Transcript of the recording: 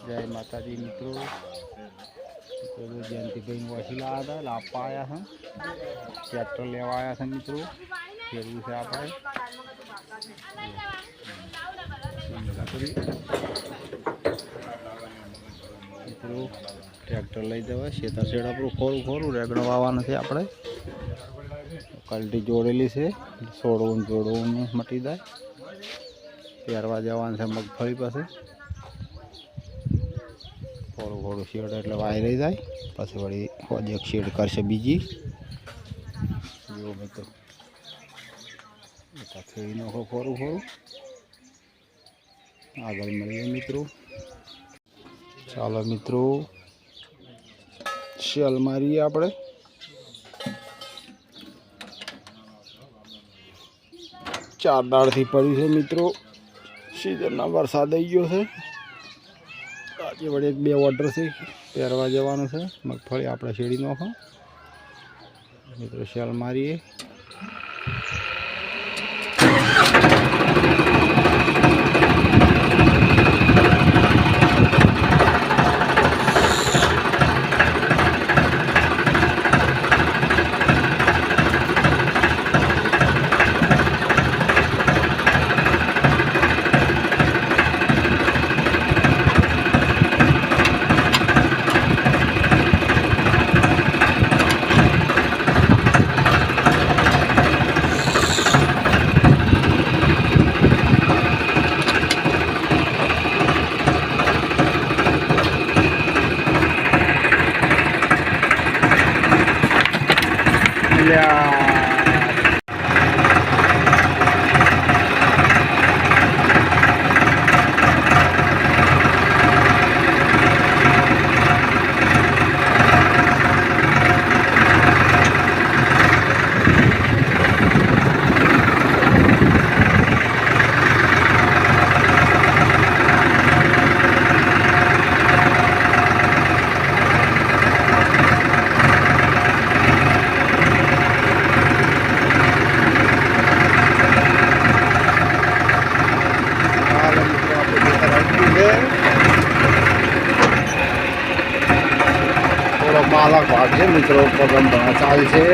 જય માતાજી મિત્રો। જયંતિભાઈ વાસી લાવ્યા હતા, લાપવા આવ્યા છે, ટ્રેક્ટર લેવા આવ્યા છે મિત્રો। ફેરવું છે આપણે મિત્રો। ટ્રેક્ટર લઈ જવા શેતા શેડ આપણું ખોરું રેગણો વાવવાનું છે આપણે। કલટી જોડેલી છે, છોડવું જોડવું મટી જાય। પહેરવા જવાનું છે મગફળી પાસે। થોડું શેડ એટલે વાય રહી જાય, પછી વળી એક શેડ કરશે બીજી। જો મિત્રો ખેડી નાખો ખોરું આગળ મળીએ મિત્રો। ચાલો મિત્રો શેલ મારીએ આપણે। ચાર દાળથી પડ્યું છે મિત્રો। સીઝનના વરસાદ આવી ગયો છે। આજે વળી એક બે ઓર્ડર છે, પહેરવા જવાનું છે મગફળી આપણે શેડી નાખો મિત્રો। શેલ મારીએ બાલક ભાગ છે મિત્રો। પગમ ચાલ છે।